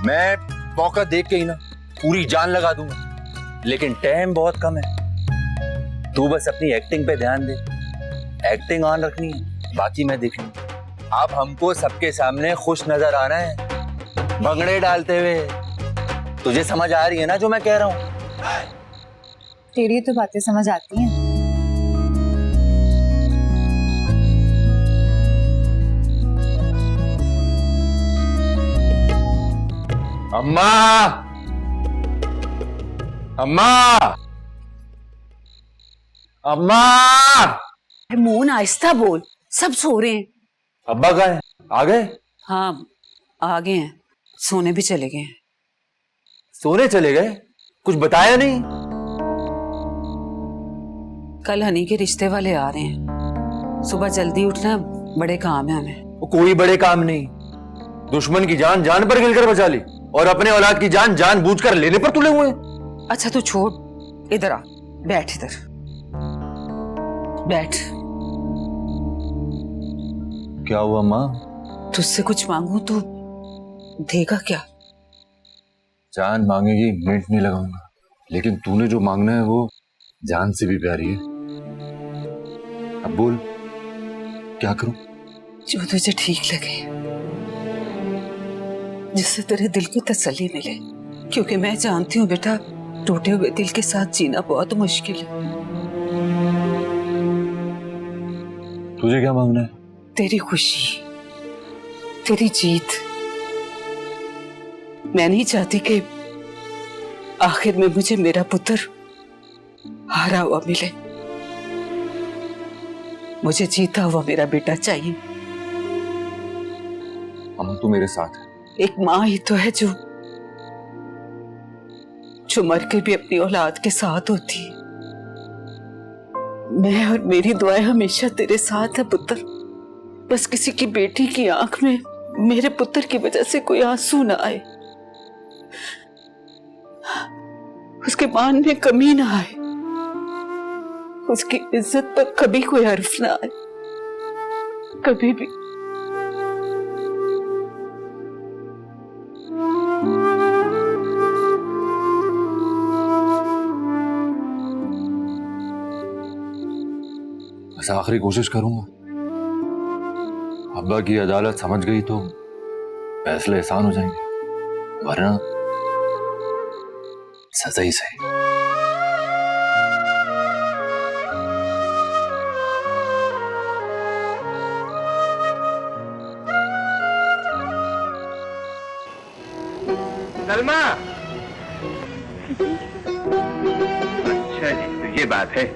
मैं मौका देख के ही ना पूरी जान लगा दूंगा, लेकिन टाइम बहुत कम है। तू बस अपनी एक्टिंग पे ध्यान दे, एक्टिंग ऑन रखनी है, बाकी मैं देख लूंगा। आप हमको सबके सामने खुश नजर आ रहे हैं भंगड़े डालते हुए। तुझे समझ आ रही है ना जो मैं कह रहा हूँ? तेरी तो बातें समझ आती हैं। अम्मा, अम्मा, अम्मा। मुंह आहिस्ता बोल, सब सो रहे हैं। अब्बा कहाँ है? आ गए? हाँ आ गए हैं, सोने भी चले गए हैं। सोने चले गए? कुछ बताया नहीं? कल हनी के रिश्ते वाले आ रहे हैं, सुबह जल्दी उठना, बड़े काम है हमें। कोई बड़े काम नहीं, दुश्मन की जान जान पर गिलकर बचा ली और अपने औलाद की जान जानबूझकर लेने पर तुले हुए। अच्छा तू छोड़, इधर आ, बैठ इधर बैठ। क्या हुआ माँ? तुझसे कुछ मांगू तो देगा क्या? जान मांगेगी मिनट नहीं लगाऊंगा, लेकिन तूने जो मांगना है वो जान से भी प्यारी है। अब बोल, क्या करूं? जो तुझे ठीक लगे, जिससे तेरे दिल को तसल्ली मिले, क्योंकि मैं जानती हूँ बेटा, टूटे हुए दिल के साथ जीना बहुत मुश्किल है। तुझे क्या मांगना है? तेरी खुशी, तेरी जीत। मैं नहीं चाहती कि आखिर में मुझे मेरा पुत्र हारा हुआ मिले। मुझे जीता हुआ मेरा बेटा चाहिए। अम्मा तू मेरे साथ है। एक माँ ही तो है जो मर के भी अपनी औलाद के साथ होती है। मैं और मेरी दुआएं हमेशा तेरे साथ है पुत्र। बस किसी की बेटी की आंख में मेरे पुत्र की वजह से कोई आंसू ना आए, उसके मान में कमी ना आए, उसकी इज्जत पर कभी कोई हर्फ ना आए, कभी भी। बस आखिरी कोशिश करूंगा। अब्बा की अदालत समझ गई तो फैसले आसान हो जाएंगे, वरना सजा ही सही। सलमा, अच्छा जी, तो ये बात है,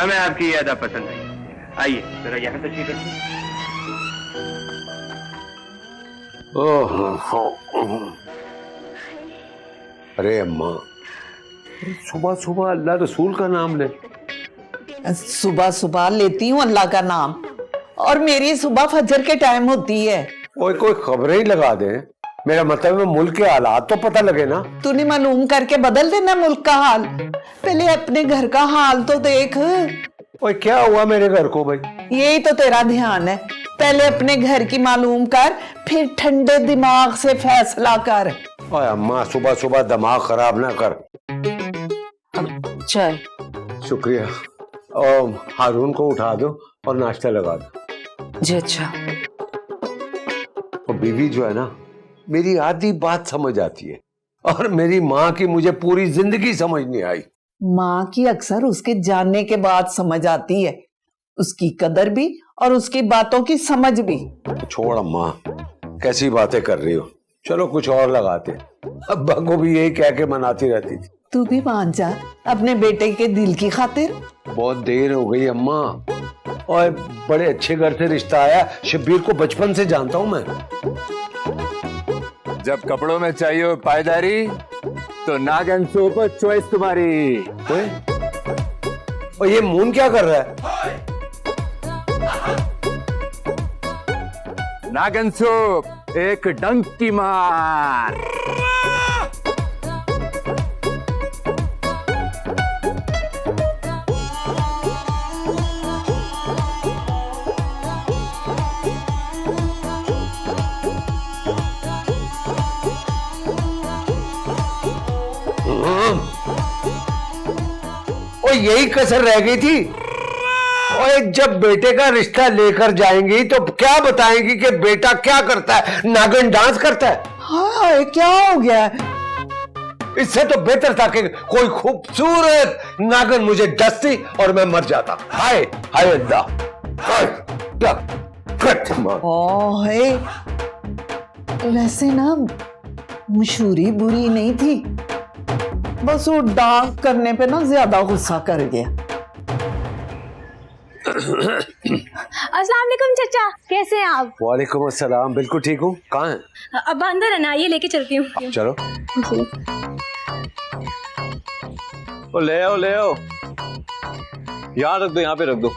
हमें आपकी यादा पसंद आई। आइए जरा यहाँ तशरीफ रखिए। अरे अम्मा, सुबह सुबह अल्लाह रसूल का नाम ले। सुबह सुबह लेती हूँ अल्लाह का नाम, और मेरी सुबह फजर के टाइम होती है। कोई खबरें ही लगा दे, मेरा मतलब है मुल्क के हालात तो पता लगे ना। तूने मालूम करके बदल देना मुल्क का हाल, पहले अपने घर का हाल तो देख। ओए क्या हुआ मेरे घर को भाई? यही तो तेरा ध्यान है, पहले अपने घर की मालूम कर, फिर ठंडे दिमाग से फैसला कर। ओए अम्मा, सुबह सुबह दिमाग खराब ना कर। चाय। शुक्रिया। और हारून को उठा दो और नाश्ता लगा दो। जी अच्छा। और बीवी जो है ना, मेरी आधी बात समझ आती है, और मेरी माँ की मुझे पूरी जिंदगी समझ नहीं आई। माँ की अक्सर उसके जानने के बाद समझ आती है, उसकी कदर भी और उसकी बातों की समझ भी। छोड़ अम्मा, कैसी बातें कर रही हो, चलो कुछ और लगाते। अब्बा को भी यही कह के मनाती रहती थी। तू भी मान जा अपने बेटे के दिल की खातिर। बहुत देर हो गई अम्मा, और बड़े अच्छे घर से रिश्ता आया। शब्बीर को बचपन से जानता हूं मैं। जब कपड़ों में चाहिए पायदारी तो नाग एंड सोप चॉइस तुम्हारी। और ये मून क्या कर रहा है? नाग एंड सोप एक डंक की मार। ओ यही कसर रह गई थी। ओए जब बेटे का रिश्ता लेकर जाएंगी तो क्या बताएंगी कि बेटा क्या करता है? नागिन डांस करता है। हाय क्या हो गया है? इससे तो बेहतर था कि कोई खूबसूरत नागिन मुझे डसती और मैं मर जाता। हाय हाय अल्लाह, हाय, क्या कट ओए, वैसे ना मशहूरी बुरी नहीं थी, बस वो डांस करने पे ना ज्यादा गुस्सा कर गया। अस्सलाम वालेकुम चाचा, कैसे हैं आप? वालेकुम अस्सलाम, बिल्कुल ठीक हूँ। कहाँ है? अब अंदर है ना, ये लेके चलती हूँ। चलो। ओ ले आओ ले आओ, यहाँ रख दो, यहाँ पे रख दो।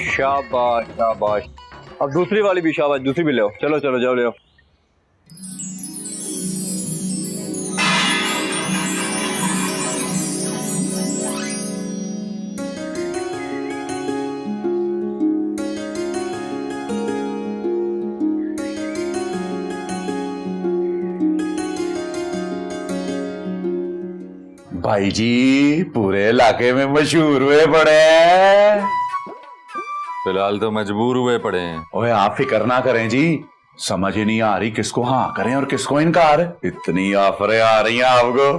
शाबाश शाबाश। अब दूसरी वाली भी शाबाश, दूसरी भी ले आओ। चलो चलो जाओ ले आओ। भाई जी पूरे इलाके में मशहूर हुए पड़े हैं। फिलहाल तो मजबूर हुए पड़े हैं। ओए आप फिक्र ना करें जी, समझ ही नहीं आ रही किसको हाँ करें और किसको इनकार। इतनी ऑफरें आ रही हैं आपको।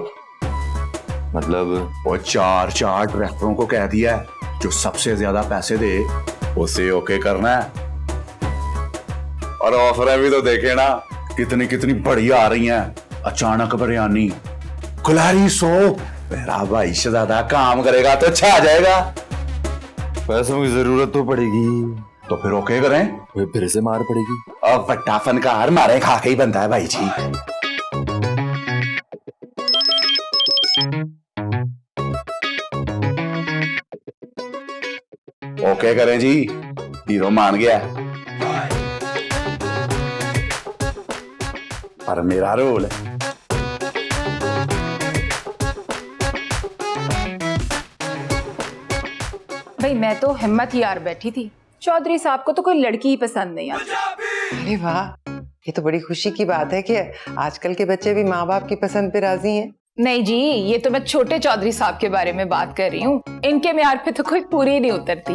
मतलब वो चार ट्रैक्टरों को कह दिया है जो सबसे ज्यादा पैसे दे उसे ओके करना है। और ऑफरें भी तो देखे ना कितनी कितनी बढ़िया आ रही हैं। अचानक बिरयानी, कुल्हाड़ी सोप। मेरा भाई शहजादा काम करेगा तो अच्छा आ जाएगा। पैसों की जरूरत तो पड़ेगी, तो फिर ओके करें। फिर से मार पड़ेगी। और बट्टा फनकार मारे खा के ही बनता है भाई जी। ओके करें जी, हीरो मान गया। पर मेरा रोल है। भाई मैं तो हिम्मत ही हार बैठी थी। चौधरी साहब को तो कोई लड़की ही पसंद नहीं आती। अरे वाह, ये तो बड़ी खुशी की बात है कि आजकल के बच्चे भी माँ बाप की पसंद पे राजी हैं। नहीं जी, ये तो मैं छोटे चौधरी साहब के बारे में बात कर रही हूँ। इनके म्यार पे तो कोई पूरी नहीं उतरती।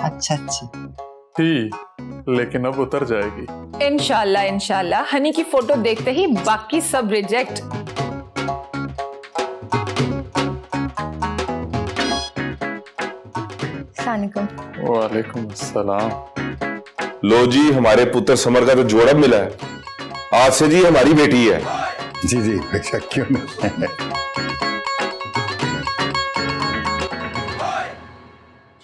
अच्छा अच्छा थी, लेकिन अब उतर जाएगी इंशाल्लाह इंशाल्लाह। हनी की फोटो देखते ही बाकी सब रिजेक्ट। वालेकुम अस्सलाम। लो जी, हमारे पुत्र समर का तो जोड़ा मिला है। आज से जी हमारी बेटी है। जी जी बेशक, क्यों नहीं।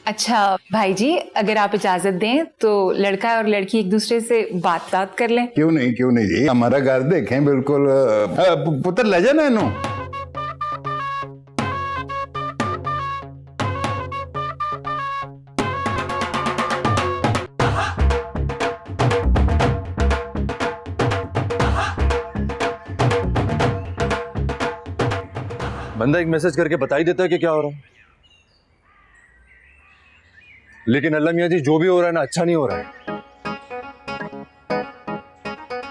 अच्छा भाई जी, अगर आप इजाजत दें तो लड़का और लड़की एक दूसरे से बात कर लें। क्यों नहीं जी, हमारा घर देखें बिल्कुल। पुत्र ले जाना इन्हों। बंदा एक मैसेज करके बता ही देता है कि क्या हो रहा है, लेकिन अल्लाह मियां जी जो भी हो रहा है ना, अच्छा नहीं हो रहा है।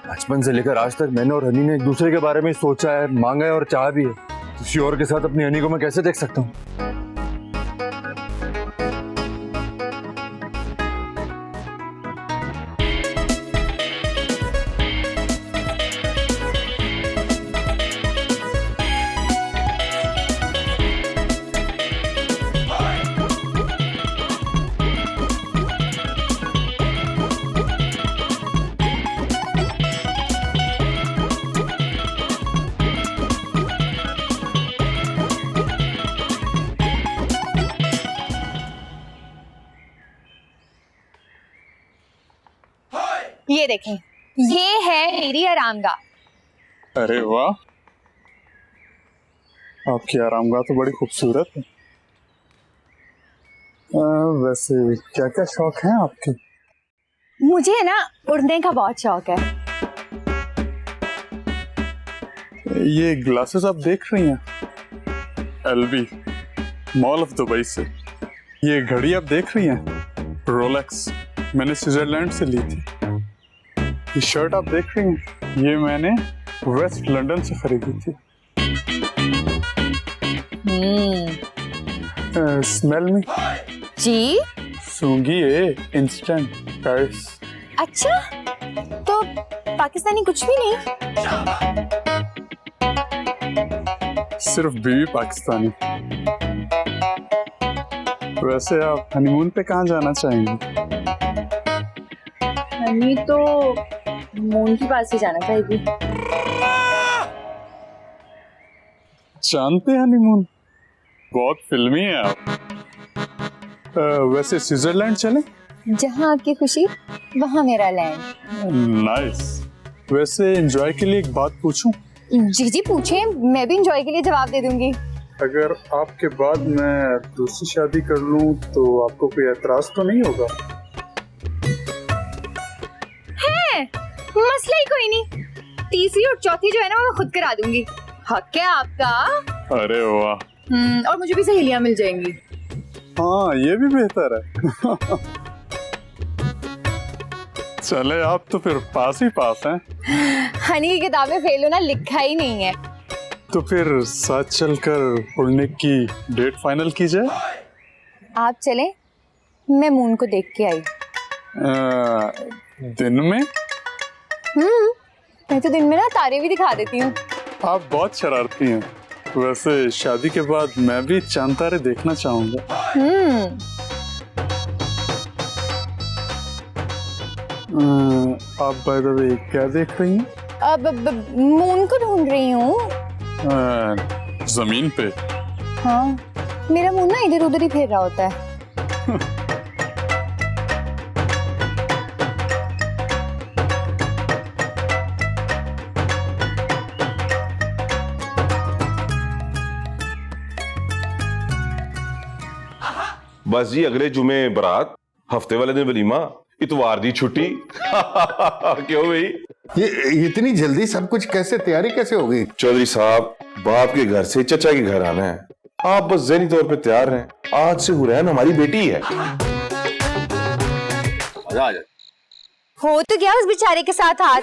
बचपन से लेकर आज तक मैंने और हनी ने एक दूसरे के बारे में सोचा है, मांगा है और चाहा भी है। किसी और के साथ अपनी हनी को मैं कैसे देख सकता हूँ? ये देखें, ये है मेरी आरामगाह। अरे वाह, आपकी आरामगाह तो बड़ी खूबसूरत है। वैसे क्या क्या शौक हैं आपके? मुझे ना उड़ने का बहुत शौक है। ये ग्लासेस आप देख रही हैं, एलबी मॉल ऑफ दुबई से। ये घड़ी आप देख रही हैं, रोलेक्स, मैंने स्विट्जरलैंड से ली थी। ये शर्ट आप देख रही हैं, ये मैंने वेस्ट लंदन से खरीदी थी। स्मेल में जी सूंगी है इंस्टेंट पेरिस। अच्छा, तो पाकिस्तानी कुछ भी नहीं? सिर्फ बीवी पाकिस्तानी। वैसे आप हनीमून पे कहाँ जाना चाहेंगे? हनी तो मून के पास ही जाना चाहेगी। जानते हैं हनीमून, बहुत फिल्मी है आप। वैसे स्विट्जरलैंड चलें? जहाँ आपकी खुशी वहाँ मेरा लैंड। नाइस। वैसे एंजॉय के लिए एक बात पूछूं? जी जी पूछें, मैं भी एंजॉय के लिए जवाब दे दूंगी। अगर आपके बाद मैं दूसरी शादी कर लूं तो आपको कोई एतराज तो नहीं होगा? है, मसला ही कोई नहीं। तीसरी और चौथी जो है ना वो मैं खुद करा दूंगी। हक है आपका। अरे वाह। और मुझे भी सहेलियां मिल जाएंगी। हाँ, ये भी बेहतर है। चले, आप तो फिर पास ही पास हैं। हनी की किताब में फेल होना लिखा ही नहीं है। तो फिर साथ चलकर उड़ने की डेट फाइनल की जाए? आप चले, मैं मून को देख के आई। दिन में? मैं तो दिन में ना तारे भी दिखा देती हूँ। आप बहुत शरारती हैं। वैसे शादी के बाद मैं भी चांद तारे देखना चाहूंगा। आप बाय द वे क्या देख रही हैं? अब मून को ढूंढ रही हूँ। जमीन पे? हाँ, मेरा मून ना इधर उधर ही फिर रहा होता है। बस जी, अगले जुमे बारात, हफ्ते वाले दिन वलीमा, इतवार दी छुट्टी। क्यों भाई? ये इतनी जल्दी सब कुछ कैसे, तैयारी कैसे हो गई? चौधरी साहब, बाप के घर से चचा के घर आना है, आप बस ज़हनी तौर पे तैयार रहें। आज से हुरैन हमारी बेटी है। हो तो क्या उस बेचारे के साथ हाथ।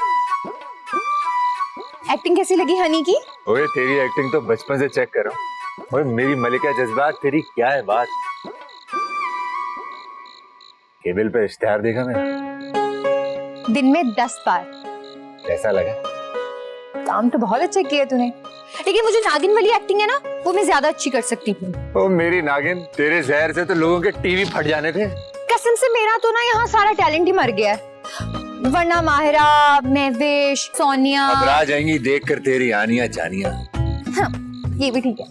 एक्टिंग कैसी लगी हनी की? ओए, तेरी एक्टिंग तो बचपन से चेक कर रहा हूँ। ओए मेरी मलिका जज्बात, तेरी क्या है बात? केबल पे इश्तिहार देखा मैंने, दिन में 10 बार। कैसा लगा? काम तो बहुत अच्छा किया तूने, लेकिन मुझे नागिन वाली एक्टिंग है ना, वो मैं ज्यादा अच्छी कर सकती हूँ। ओ मेरी नागिन, तेरे जहर से तो लोगों के टीवी फट जाने थे। कसम से मेरा तो ना यहाँ सारा टैलेंट ही मर गया है। वरना माहिरा, महविश, सोनिया अब आ जाएंगी देखकर तेरी आनियां जानियां। हाँ, ये भी ठीक है।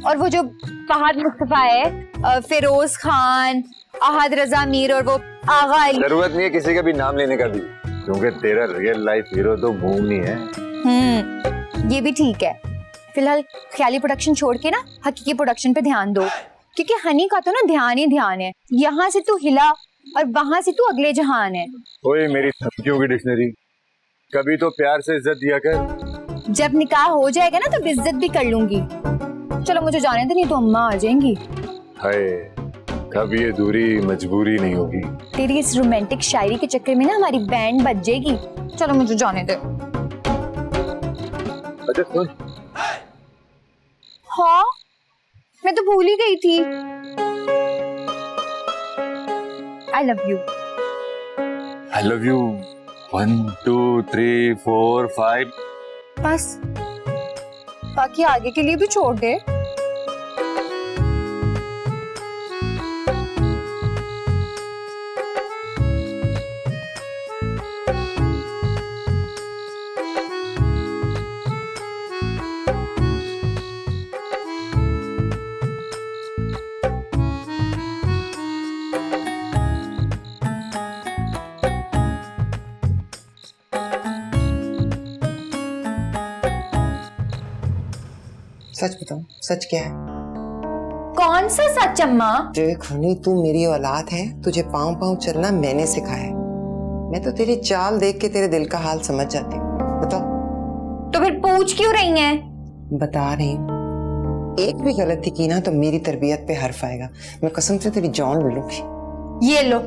और वो जो फहद मुस्तफा है, फिरोज खान, अहद रजा मीर और वो आगा अली। जरूरत नहीं है किसी का भी नाम लेने का भी, क्योंकि तेरा रियल लाइफ हीरो तो मूनी है। ये भी ठीक है। फिलहाल ख्याली प्रोडक्शन छोड़ के ना हकीकी प्रोडक्शन पे ध्यान दो, क्योंकि हनी का तो ना ध्यान ही ध्यान है। यहाँ से तू हिला और वहां से तू अगले जहान है। ओए मेरी धमकियों की डिक्शनरी, कभी तो प्यार से इज्जत दिया कर। जब निकाह हो जाएगा ना तो इज्जत भी कर लूंगी। चलो मुझे जाने दे, नहीं तो अम्मा आ जाएंगी। हाय, कब ये दूरी मजबूरी नहीं होगी। तेरी इस रोमांटिक शायरी के चक्कर में ना हमारी बैंड बज जाएगी। चलो मुझे जाने दे। अच्छा सुन। हाँ, मैं तो भूल ही गई थी। I love you. I love you. 1 2 3 4 5। बस, बाकी आगे के लिए भी छोड़ दे। सच बताओ, सच क्या है? कौन सा सच अम्मा? देख हनी, तू मेरी औलाद है, तुझे पाँव पाँव चलना मैंने सिखाया है। मैं तो तेरी चाल देख के तेरे दिल का हाल समझ जाती हूँ। बताओ। तो फिर पूछ क्यों रही हैं? बता रही हूँ, एक भी गलती की ना तो मेरी तरबियत पे हर्फ आएगा। मैं कसम से तेरी जान ले लूंगी। ये लो,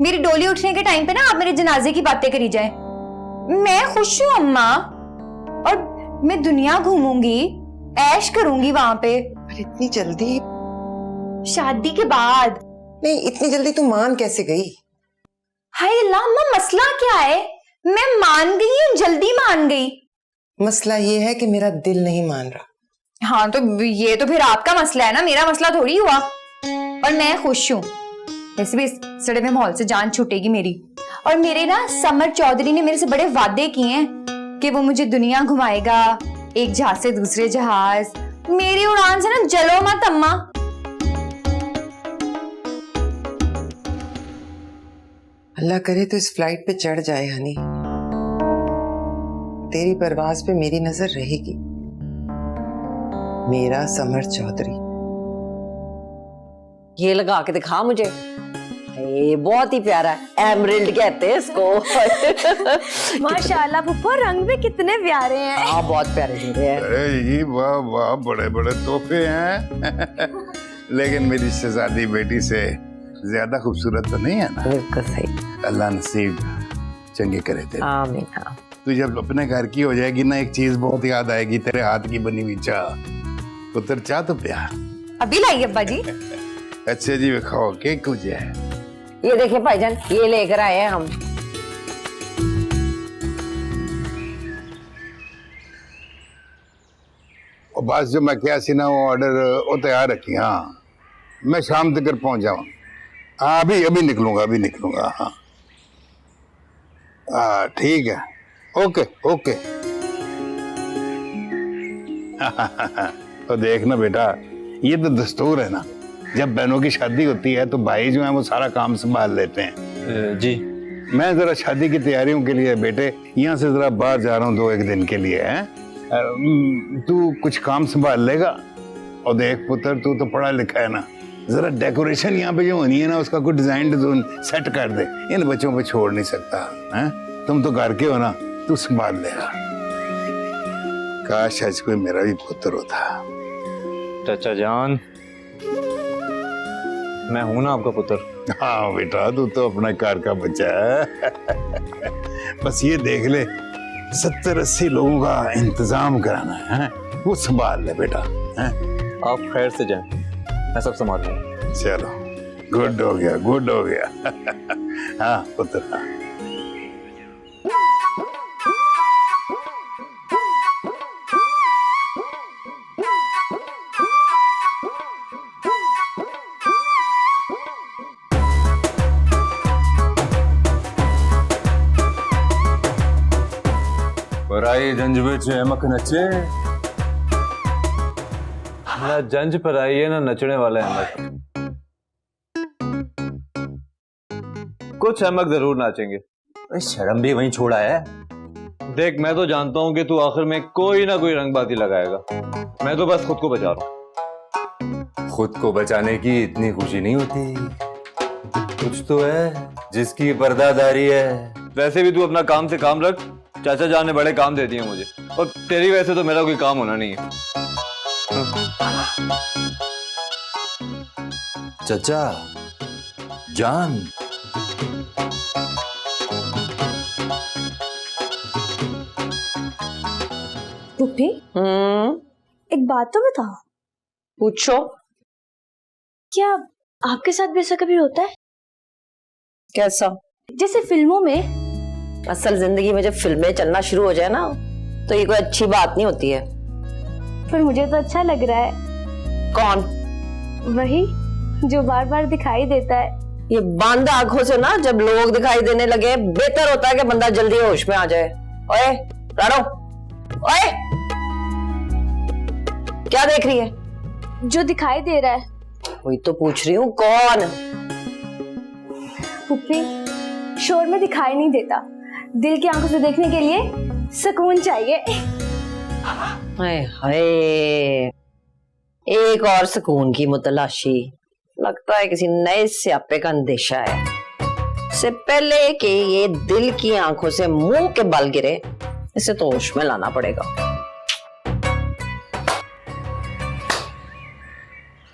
मेरी डोली उठने के टाइम पे ना आप मेरे जनाजे की बातें करी जाए। मैं खुश हूँ अम्मा, और मैं दुनिया घूमूंगी, ऐश करूंगी वहां पे। पर इतनी जल्दी? शादी के बाद। नहीं, इतनी जल्दी तू मान कैसे गई? हाय अल्लाह अम्मा, मसला क्या है? मैं मान गई हूँ, जल्दी मान गई। मसला ये है कि मेरा दिल नहीं मान रहा। हाँ तो ये तो फिर आपका मसला है ना, मेरा मसला थोड़ी हुआ। और मैं खुश हूँ, वैसे भी इस सड़े में माहौल से जान छूटेगी मेरी। और मेरे ना समर चौधरी ने मेरे से बड़े वादे किए हैं कि वो मुझे दुनिया घुमाएगा, एक जहाज से दूसरे जहाज। मेरी उड़ान से ना जलो मत अम्मा। अल्लाह करे तो इस फ्लाइट पे चढ़ जाए हनी। तेरी परवाज पे मेरी नजर रहेगी। मेरा समर चौधरी। ये लगा के दिखा मुझे, ये बहुत ही प्यारा है, एमरल्ड कहते हैं इसको। माशाल्लाह पुप्पो, रंग भी कितने प्यारे हैं। हाँ बहुत प्यारे जोड़े हैं। अरे वाह वाह, बड़े बड़े तोहफे हैं। लेकिन मेरी शहजादी बेटी से ज्यादा खूबसूरत तो नहीं है ना? बिल्कुल सही। अल्लाह नसीब चंगे करे थे। आमीन। हाँ। तू जब अपने घर की हो जाएगी ना, एक चीज बहुत याद आएगी, तेरे हाथ की बनी हुई चाह। पुत्र चाह तो प्यार अभी लाई अब्बा जी। अच्छा जी, खाओ केक कुछ है। ये देखिए भाईजान, ये लेकर आए हैं हम। और बस जो मैं क्या सी ना वो ऑर्डर वो तैयार रखी। हाँ मैं शाम तक पहुंच जाऊँ। हाँ अभी निकलूंगा। हाँ ठीक है, ओके ओके। तो देखना बेटा, ये तो दस्तूर है ना, जब बहनों की शादी होती है तो भाई जो है वो सारा काम संभाल लेते हैं। जी मैं जरा शादी की तैयारियों के लिए बेटे यहाँ से जरा बाहर जा रहा हूँ 2-1 दिन के लिए। है तू कुछ काम संभाल लेगा। और देख पुत्र, तू तो पढ़ा लिखा है ना, जरा डेकोरेशन यहाँ पे जो होनी है ना उसका कुछ डिजाइन सेट कर दे। इन बच्चों पे छोड़ नहीं सकता है। तुम तो घर के हो ना, तू संभाल लेगा। काश आज कोई मेरा भी पुत्र होता। चाचा जान, मैं हूं ना आपका पुत्र। हाँ बेटा, तू तो अपना कार का बच्चा है। बस ये देख ले, 70-80 लोगों का इंतजाम कराना है, वो संभाल ले बेटा। है? आप खैर से जाएं, मैं सब संभाल लूंगा। चलो गुड हो गया। हाँ पुत्र। हाँ पराई जंज बिच एमक नचे ना, जंज पराई है ना नचने वाले अहमक। कुछ अहमक जरूर नाचेंगे। शर्म भी वहीं छोड़ा है। देख, मैं तो जानता हूं कि तू आखिर में कोई ना कोई रंगबाजी लगाएगा। मैं तो बस खुद को बचा रहा हूं। खुद को बचाने की इतनी खुशी नहीं होती। कुछ तो है जिसकी पर्दादारी है। वैसे भी तू अपना काम से काम रख। चाचा जान ने बड़े काम दे दिए मुझे, और तेरी वजह से तो मेरा कोई काम होना नहीं है। चाचा जान, पुप्पी एक बात तो बताओ। पूछो। क्या आपके साथ भी ऐसा कभी होता है? कैसा? जैसे फिल्मों में। असल जिंदगी में जब फिल्में चलना शुरू हो जाए ना, तो ये कोई अच्छी बात नहीं होती है। पर मुझे तो अच्छा लग रहा है। कौन? वही जो बार बार दिखाई देता है। ये बंद आंखों से ना जब लोग दिखाई देने लगे, बेहतर होता है कि बंदा जल्दी होश में आ जाए। ओए रानो, ओए क्या देख रही है? जो दिखाई दे रहा है। वही तो पूछ रही हूँ, कौन? पुप्पी, शोर में दिखाई नहीं देता। दिल की आंखों से देखने के लिए सुकून चाहिए। हाय हाय, एक और सुकून की मुतलाशी। लगता है किसी नए स्यापे का अंदेशा है। इससे पहले कि ये दिल की आंखों से मुंह के बल गिरे, इसे तो होश में लाना पड़ेगा।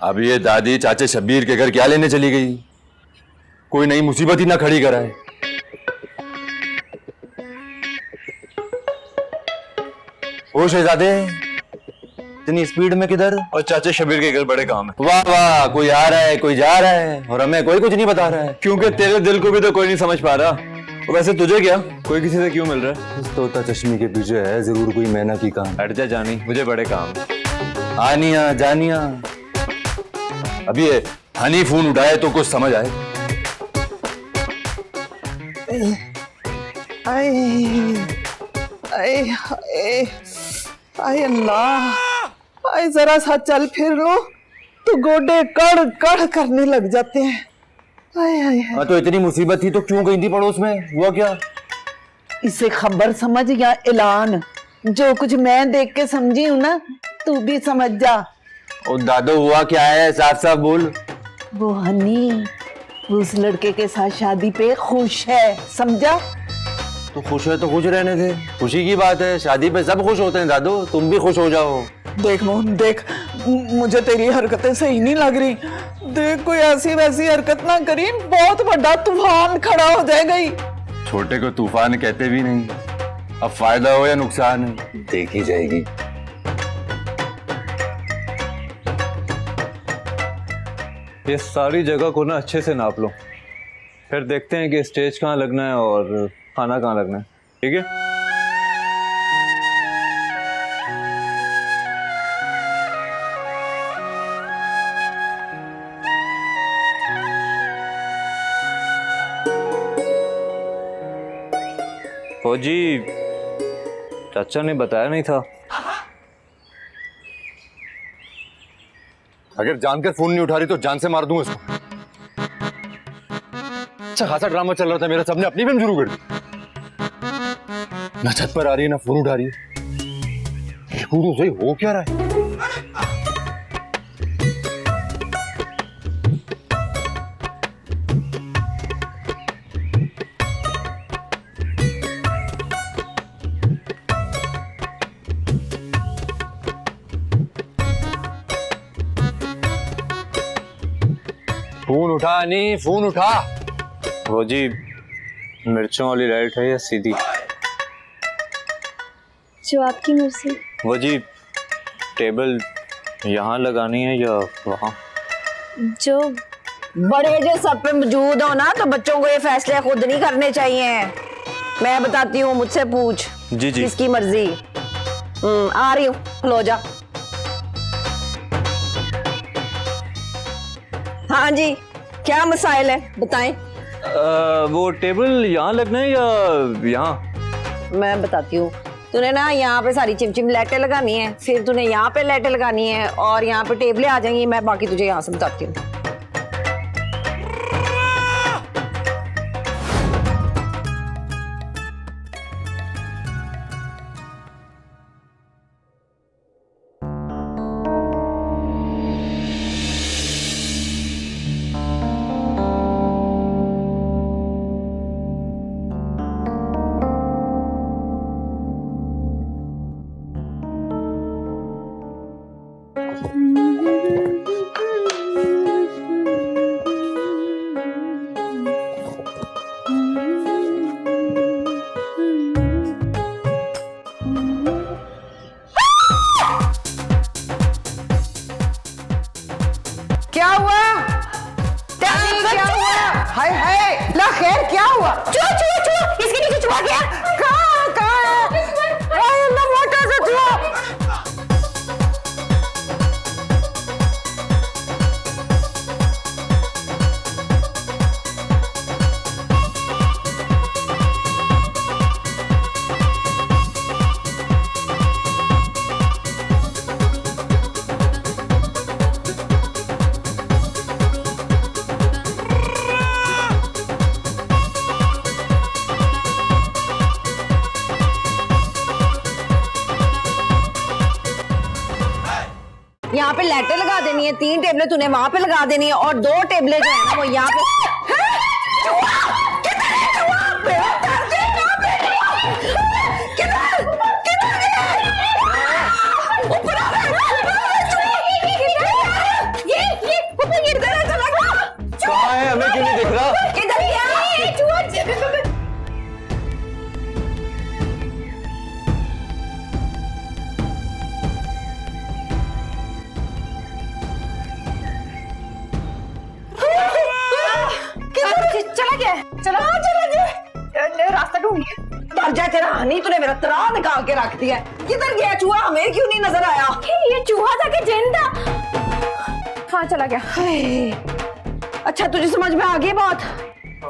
अब ये दादी चाचे शब्बीर के घर क्या लेने चली गई? कोई नई मुसीबत ही ना खड़ी कराए। ओ शहजादे, इतनी स्पीड में किधर? और चाचा शबीर के घर बड़े काम है। वाह वाह, कोई आ रहा है कोई जा रहा है और हमें कोई कुछ नहीं बता रहा है। क्योंकि तेरे दिल को भी तो कोई नहीं समझ पा रहा। वैसे तुझे क्या, कोई किसी से क्यों मिल रहा है? उस तोता चश्मी के पीछे है जरूर कोई मैना की काम। हट जा जानी, मुझे बड़े काम। आनिया जानिया, अभी ये हनी फोन उठाए तो कुछ समझ आए। आए आए आए आए अल्लाह, आए जरा सा चल फिर लो तो गोडे कड़ कड़ करने लग जाते हैं। आए आए हाँ तो इतनी मुसीबत थी तो क्यों गई थी पड़ोस में, हुआ क्या? इसे खबर समझ या ऐलान, जो कुछ मैं देख के समझी हूं ना तू भी समझ जा। ओ दादो हुआ क्या है, साफ साफ बोल। वो हनी उस लड़के के साथ शादी पे खुश है, समझा? तो खुश है तो खुश रहने दे, खुशी की बात है, शादी पे सब खुश होते हैं दादो, तुम भी खुश हो जाओ। देख मोहन देख, मुझे तेरी हरकतें सही नहीं लग रही। देख कोई ऐसी वैसी हरकत ना करी, बहुत बड़ा तूफान खड़ा हो जाएगा ही। छोटे को तूफान कहते भी नहीं, अब फायदा हो या नुकसान देखी जाएगी। ये सारी जगह को ना अच्छे से नाप लो, फिर देखते हैं कि स्टेज कहाँ लगना है और खाना कहाँ लगना है, ठीक है? फौजी, चाचा ने बताया नहीं था। अगर जानकर फोन नहीं उठा रही तो जान से मार दूंगा इसको। अच्छा खासा ड्रामा चल रहा था मेरा, सबने अपनी फिल्म शुरू कर दी। ना छत पर आ रही है ना फोन उठा रही है। तो सही हो क्या रहा है? फोन उठा नहीं, फोन उठा। वो जी, मिर्चों वाली लाइट है या सीधी? जो आपकी मर्जी। वो जी, टेबल यहाँ लगानी है या वहाँ? जो बड़े जो सब पे मौजूद हो ना, तो बच्चों को ये फैसले खुद नहीं करने चाहिए। मैं बताती हूँ, मुझसे पूछ। जी जी। किसकी मर्जी? आ रही हूँ, लो जा। हाँ जी, क्या मसाइल है बताएं। वो टेबल यहाँ लगना है या यहाँ? मैं बताती हूँ, तूने ना यहाँ पे सारी चिमचिम लाइटें लगानी है, फिर तूने यहाँ पे लाइटें लगानी है और यहाँ पे टेबलें आ जाएंगी। मैं बाकी तुझे यहाँ से बताती हूँ। क्या हुआ? क्या हुआ? हाय हाय, ला खैर क्या हुआ? चुआ चुआ चुआ, इसके नीचे चुआ गया। कहाँ है? हाय अल्लाह, मोटा सा चूहा। यहाँ पे लाइटें लगा देनी है, 3 टेबलें तूने वहां पे लगा देनी है और 2 टेबलें जो है ना वो यहाँ पे। कहाँ है, हमें क्यों नहीं दिख रहा? हनी तूने मेरा तना निकाल के रख दिया है। किधर गया चूहा, हमें क्यों नहीं नजर आया? ये चूहा था कि जिन था? हाँ चला गया। अच्छा तुझे समझ में आ गई बात?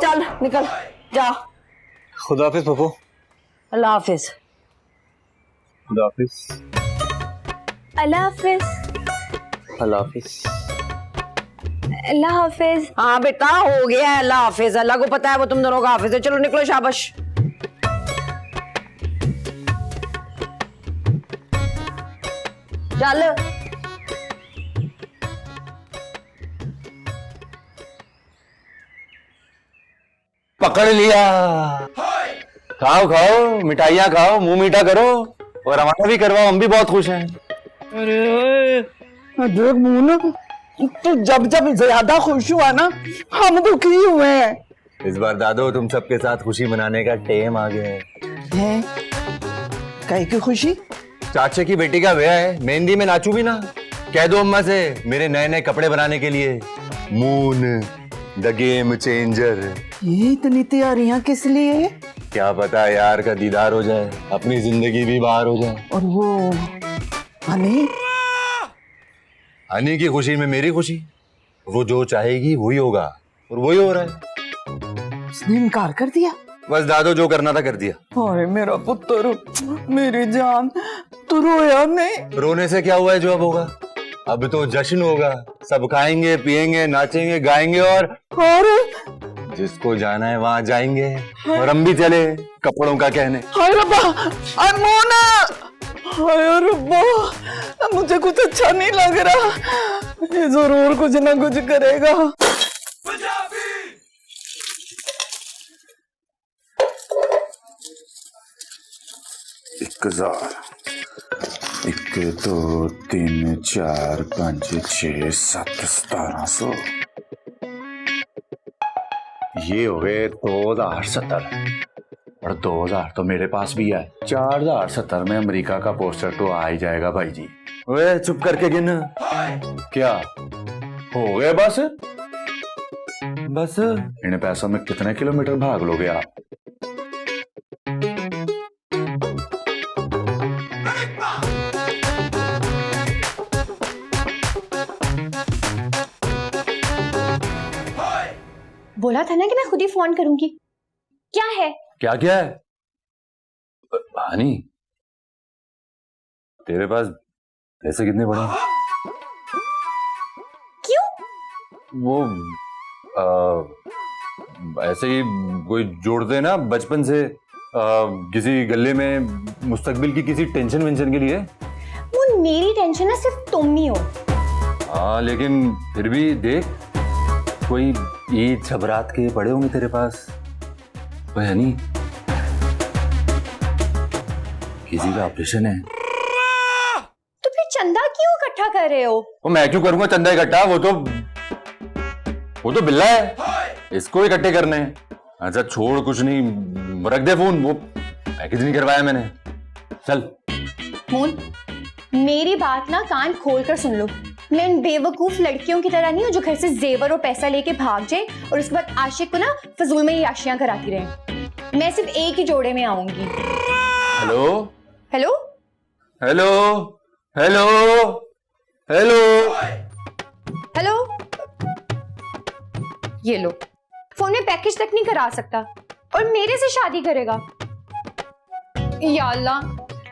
चल निकल जा। खुदा हाफिज पप्पू। अल्लाह हाफिज। खुदा हाफिज। अल्लाह हाफिज। अल्लाह हाफिज। अल्लाह हाफिज। हाँ बेटा हो गया है, अल्लाह हाफिज। अल्लाह को पता है वो तुम दोनों का हाफिज है। चलो निकलो, शाबाश। चल पकड़ लिया। खाओ खाओ, मिठाइयाँ खाओ, मुंह मीठा करो और हमारा भी करवाओ, हम भी बहुत खुश हैं। अरे देख मोना, तो जब जब ज्यादा खुश हुआ ना, हम दुखी हुए हैं। इस बार दादो तुम सबके साथ खुशी मनाने का टाइम आ गया है। काहे की खुशी? चाचे की बेटी का ब्याह है, मेहंदी में नाचू भी ना। कह दो अम्मा से मेरे नए नए कपड़े बनाने के लिए। Moon the game changer. ये इतनी तैयारियां किस लिए? क्या पता यार का दीदार हो जाए, अपनी जिंदगी भी बाहर हो जाए। और वो हनी? हनी की खुशी में मेरी खुशी। वो जो चाहेगी वही होगा और वही हो रहा है। उसने इनकार कर दिया? बस दादो जो करना था कर दिया। अरे मेरा पुत्र, मेरी जान, तू रोया नहीं? रोने से क्या हुआ है जो अब होगा। अब तो जश्न होगा, सब खाएंगे पिएंगे नाचेंगे गाएंगे और जिसको जाना है वहां जाएंगे। और हम भी चले कपड़ों का कहने। हाय रब्बा, हाय मोना, हाय रब्बा, मुझे कुछ अच्छा नहीं लग रहा। ये जरूर कुछ ना कुछ करेगा। 1000 1 2 3 4 5 6 7 1700। ये हो गए 2070 और 2000 तो मेरे पास भी है। 4070 में अमेरिका का पोस्टर तो आ ही जाएगा भाई जी। ओए चुप करके गिन। क्या हो गया? बस बस इन पैसों में कितने किलोमीटर भाग लोगे आप? बोला था ना कि मैं खुद ही फोन करूंगी। क्या है? क्या क्या है? हनी तेरे पास पैसे कितने पड़े? क्यों? वो ऐसे ही कोई जोड़ते हैं ना बचपन से किसी गले में मुस्तकबिल की किसी टेंशन वेंशन के लिए। वो मेरी टेंशन है सिर्फ तुम ही हो। हाँ लेकिन फिर भी देख, कोई ईद छबरात के पड़े होंगे तेरे पास। हनी किसी का ऑपरेशन है। तो फिर चंदा क्यों इकट्ठा कर रहे हो? वो मैं क्यों करूंगा चंदा इकट्ठा? वो तो बिल्ला है, इसको इकट्ठे करने हैं। अच्छा छोड़, कुछ नहीं, रख दे फोन। वो पैकेज नहीं करवाया मैंने। चल मोन, मेरी बात ना कान खोल कर सुन लो। मैं इन बेवकूफ लड़कियों की तरह नहीं हूँ जो घर से जेवर और पैसा लेके भाग जाए और उसके बाद आशिक को ना फजूल में ही आशियां कराती रहे। मैं सिर्फ एक ही जोड़े में आऊंगी। Hello hello hello hello hello hello, ये लो, फोन में पैकेज तक नहीं करा सकता और मेरे से शादी करेगा। या अल्लाह,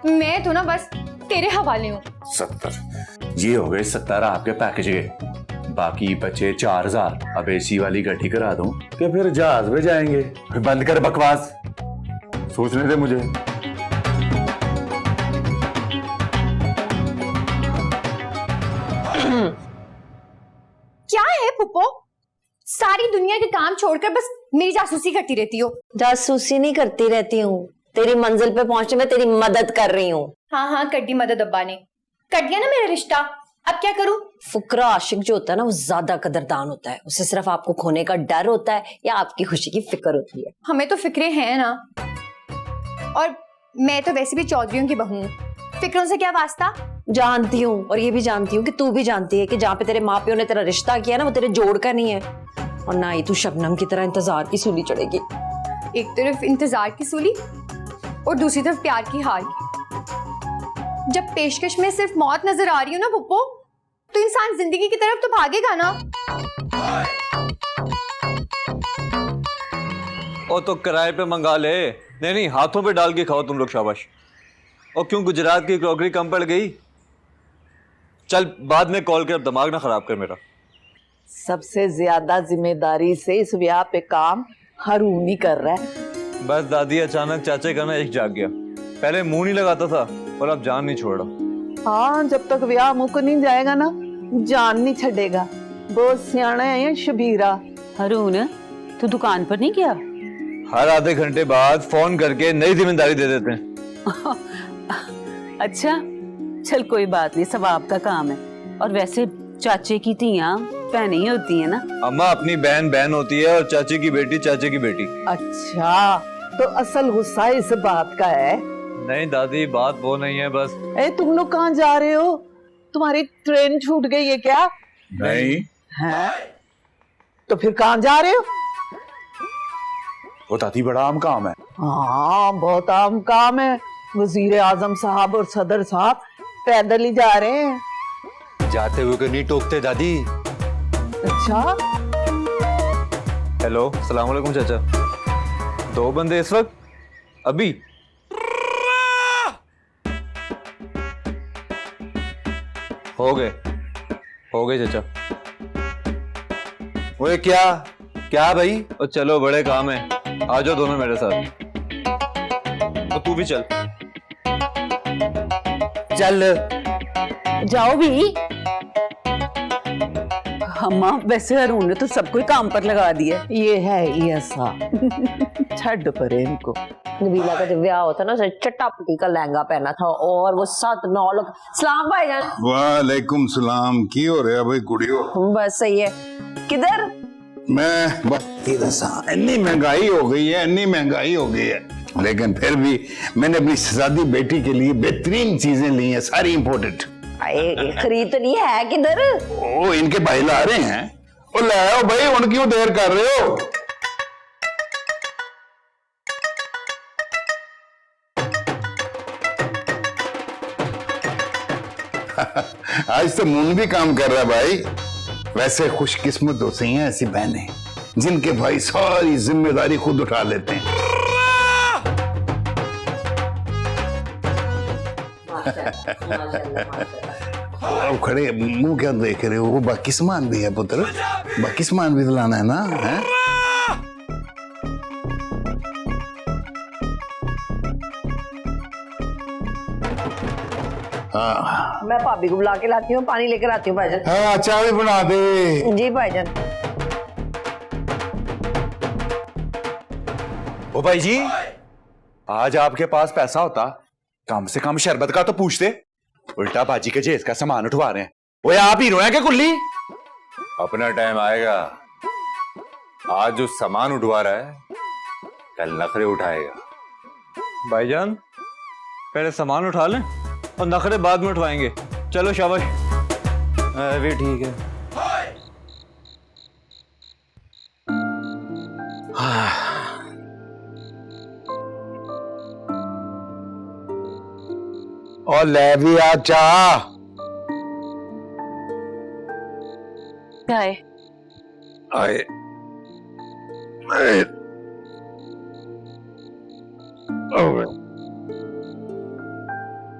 मैं तो ना बस तेरे हवाले हूँ। 70 ये हो गए 70 आपके पैकेज के। बाकी बचे 4000। अब एसी वाली गड्डी करा दूं कि फिर जहाज में जाएंगे। बंद कर बकवास, सोचने दे मुझे। क्या है पुप्पो, सारी दुनिया के काम छोड़कर बस मेरी जासूसी करती रहती हो। जासूसी नहीं करती रहती हूँ, तेरी मंजिल पे पहुंचने में तेरी मदद कर रही हूँ। हाँ हाँ कर दी मदद, अब्बा ने कर दिया ना मेरा रिश्ता, अब क्या करूं? फुकरा आशिक जो होता है ना वो ज्यादा कदरदान होता है। उसे सिर्फ आपको खोने का डर होता है या आपकी खुशी की फिक्र होती है। हमें तो फिक्रें हैं ना, और मैं तो वैसे भी चौधरियों की बहू हूँ, फिक्रों से क्या वास्ता। जानती हूँ, और ये भी जानती हूँ कि तू भी जानती है कि जहाँ पे तेरे माँ प्यो ने तेरा रिश्ता किया ना वो तेरे जोड़ का नहीं है, और ना ही तू शबनम की तरह इंतजार की सूली चढ़ेगी। एक तरफ इंतजार की सूली और दूसरी तरफ प्यार की हार की। जब पेशकश में सिर्फ मौत नजर आ रही हो ना पुप्पो, तो इंसान जिंदगी की तरफ तो भागेगा ना। और तो किराए पे मंगा ले। नहीं नहीं, हाथों पे डाल के खाओ तुम लोग, शाबाश। और क्यों गुजरात की क्रॉकरी कम पड़ गई? चल बाद में कॉल कर, दिमाग ना खराब कर मेरा। सबसे ज्यादा जिम्मेदारी से इस ब्याह पे काम रून ही कर रहा है। बस दादी, अचानक चाचे का ना इश्क जाग गया। पहले मुंह नहीं लगाता था और अब जान नहीं छोड़ रहा। हाँ, जब तक ब्याह मुक नहीं जाएगा ना, जान नहीं छड़ेगा। बहुत सियाना है शबीरा। रून, तू दुकान पर नहीं गया? हर आधे घंटे बाद फोन करके नई जिम्मेदारी दे देते हैं। अच्छा, चल कोई बात नहीं, सब आपका काम है। और वैसे चाचे की तियां बहन ही होती है ना? अम्मा, अपनी बहन बहन होती है और चाचे की बेटी चाचे की बेटी। अच्छा, तो असल गुस्सा इस बात का है? नहीं दादी, बात वो नहीं है बस। तुम लोग कहाँ जा रहे हो? तुम्हारी ट्रेन छूट गई है क्या? नहीं है? तो फिर कहाँ जा रहे हो? वो दादी बड़ा आम काम है। हाँ, बहुत आम काम है। वजीर आजम साहब और सदर साहब पैदल ही जा रहे हैं। जाते हुए को नहीं टोकते दादी। अच्छा, हेलो, सलाम वालेकुम चाचा। 2 बंदे इस वक्त? अभी? हो गए चाचा। वो क्या क्या भाई? और चलो, बड़े काम है, आ जाओ दोनों मेरे साथ। और तू भी चल। चल जाओ भी। अम्मा, वैसे अरुण ने तो सबको काम पर लगा दिया। ये है ही ऐसा। छड़ परे इनको। नबीला का जब ब्याह होता ना, चट्टापटी का लहंगा पहना था और वो 7-9 लोग। सलाम भाईजान। वालेकुम सलाम। की हो रहा भाई कुड़ियो? बस सही है। किधर? मैं इतनी महंगाई हो गई है, इतनी महंगाई हो गई है, लेकिन फिर भी मैंने अपनी शहजादी बेटी के लिए बेहतरीन चीजें ली हैं, सारी इंपोर्टेड। खरीद तो नहीं है, किधर? ओ, इनके भाई ला रहे हैं। ओ ले आओ भाई, उन क्यों देर कर रहे हो? आज तो मुन भी काम कर रहा है भाई। वैसे खुशकिस्मत होती हैं ऐसी बहनें जिनके भाई सारी जिम्मेदारी खुद उठा लेते हैं। अब खड़े मुंह क्या देख रहे हो? वो बाकी सामान भी है पुत्र, बाकी सामान भी तो लाना है ना। है? हाँ, मैं भाभी को बुला के लाती हूँ, पानी लेकर आती हूँ भाईजान। हाँ, चाय भी बना दे। जी भाईजान। ओ भाई जी, आज आपके पास पैसा होता, कम से कम शरबत का तो पूछते। उल्टा बाजी के जेज का सामान उठवा रहे हैं। वो आप हीरो हैं क्या कुल्ली? अपना टाइम आएगा। आज जो सामान उठवा रहा है, कल नखरे उठाएगा। भाईजान, पहले सामान उठा लें और नखरे बाद में उठवाएंगे। चलो शाबाश। भी ठीक है। और ले भी आ चाह। क्या है? आए आए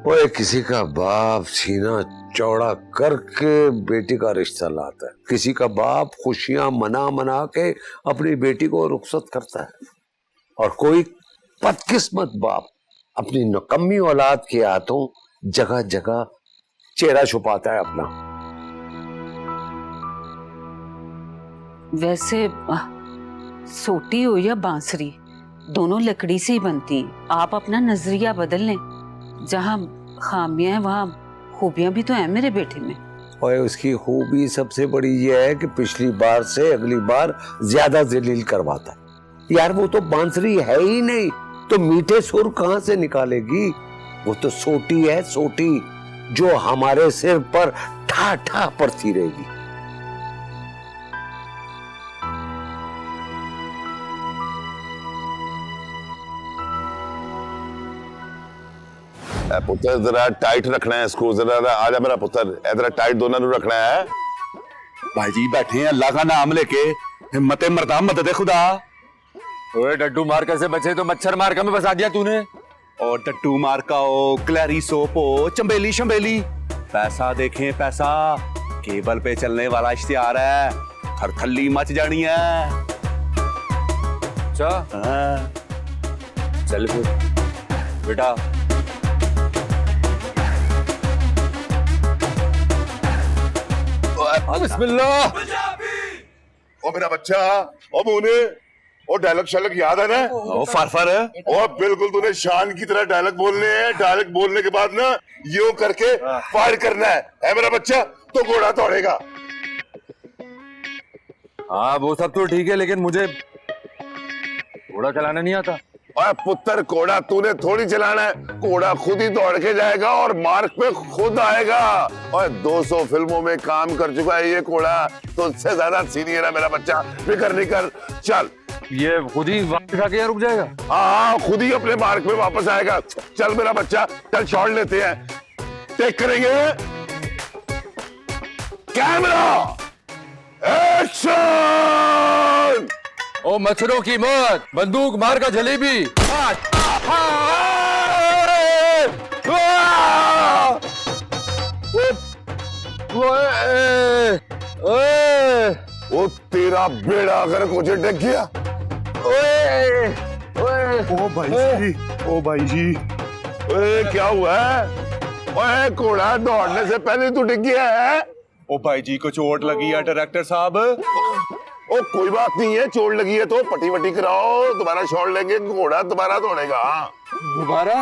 ओए, किसी का बाप सीना चौड़ा करके बेटी का रिश्ता लाता है, किसी का बाप खुशियां मना मना के अपनी बेटी को रुखसत करता है, और कोई बदकिस्मत बाप अपनी नकम्मी औलाद के हाथों जगह जगह चेहरा छुपाता है अपना। वैसे सोटी हो या बांसुरी, दोनों लकड़ी से ही बनती है। आप अपना नजरिया बदल लें। जहाँ खामियां हैं वहाँ खूबियां भी तो हैं मेरे बेटे में। और उसकी खूबी सबसे बड़ी ये है कि पिछली बार से अगली बार ज्यादा जलील करवाता है। यार वो तो बांसुरी है ही नहीं, तो मीठे सुर कहाँ से निकालेगी? वो तो सोटी है, सोटी, जो हमारे सिर पर ठा ठा पड़ती रहेगी। पुत्र जरा टाइट रखना है इसको, जरा आजा मेरा पुत्र, जरा टाइट दोनों को रखना है। भाई जी बैठे हैं अल्लाह का नाम लेके, हिम्मते मरदा मदद खुदा। ओए डड्डू मार्का से बचे तो मच्छर मार्का में फंसा दिया तूने। और टट्टू मार्का हो, क्लैरी सोप हो, चंबेली शंबेली, पैसा देखें पैसा, केबल पे चलने वाला इश्तिहार है, थरथल्ली मच जानी है। अच्छा चल फिर बेटा। बिस्मिल्लाह। ओ मेरा बच्चा, ओ मोने, ओ डायलॉग शायलॉग याद है ना? ओ फार है। ओ बिल्कुल तूने शान की तरह डायलॉग बोलने हैं। डायलॉग बोलने के बाद ना यूं करके फायर करना है मेरा बच्चा, तो घोड़ा दौड़ेगा। हाँ वो सब तो ठीक है, लेकिन मुझे घोड़ा चलाना नहीं आता। ओए पुत्र, घोड़ा तूने थोड़ी चलाना है, घोड़ा खुद ही दौड़ के जाएगा और मार्ग पे खुद आएगा। और 200 फिल्मों में काम कर चुका है ये घोड़ा, तो उससे ज्यादा सीनियर है मेरा बच्चा। फिक्र नहीं कर, चल। ये खुद ही वापस आके यहाँ रुक जाएगा? हाँ खुद ही अपने मार्ग पे वापस आएगा। चल मेरा बच्चा, चल शॉट लेते हैं, टेक करेंगे। Camera action. ओ मच्छरों की मौत, बंदूक मार का जलेबी। वो तेरा बेड़ा अगर मुझे डक गया। ओ भाई जी, ओ भाई जी, ओए क्या हुआ है? ओए घोड़ा दौड़ने से पहले तू डिग गया है। ओ भाई जी को चोट लगी है डायरेक्टर साहब। ओ कोई बात नहीं है, चोट लगी है तो पट्टी वट्टी कराओ, दोबारा शॉट लेंगे, घोड़ा दोबारा दौड़ेगा। दोबारा?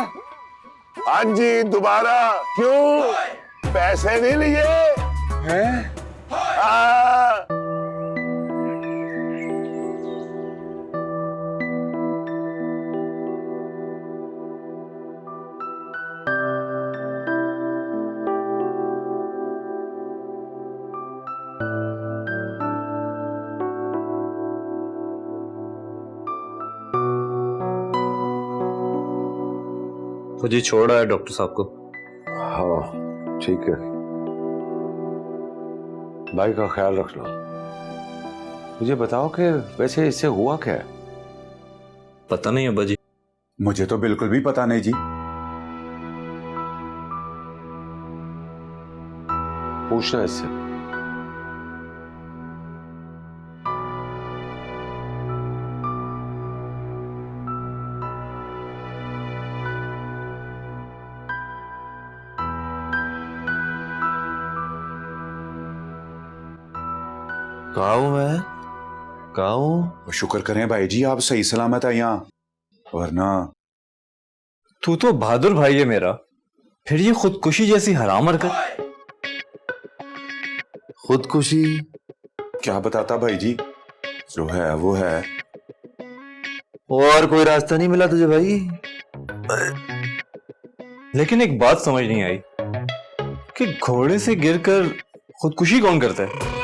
हाँ जी दोबारा। क्यों, पैसे नहीं लिए हैं? मुझे छोड़ा है डॉक्टर साहब को। हाँ ठीक है, भाई का ख्याल रखना। मुझे बताओ कि वैसे इससे हुआ क्या है? पता नहीं अब्बा जी। मुझे तो बिल्कुल भी पता नहीं जी। पूछना इससे। कहाँ हूँ मैं? कहाँ हूँ? शुक्र करें भाई जी आप सही सलामत है यहाँ, वरना। तू तो बहादुर भाई है मेरा, फिर ये खुदकुशी जैसी हराम हरकत। खुदकुशी क्या बताता भाई जी, जो है वो है। और कोई रास्ता नहीं मिला तुझे भाई? लेकिन एक बात समझ नहीं आई कि घोड़े से गिरकर खुदकुशी कौन करता है?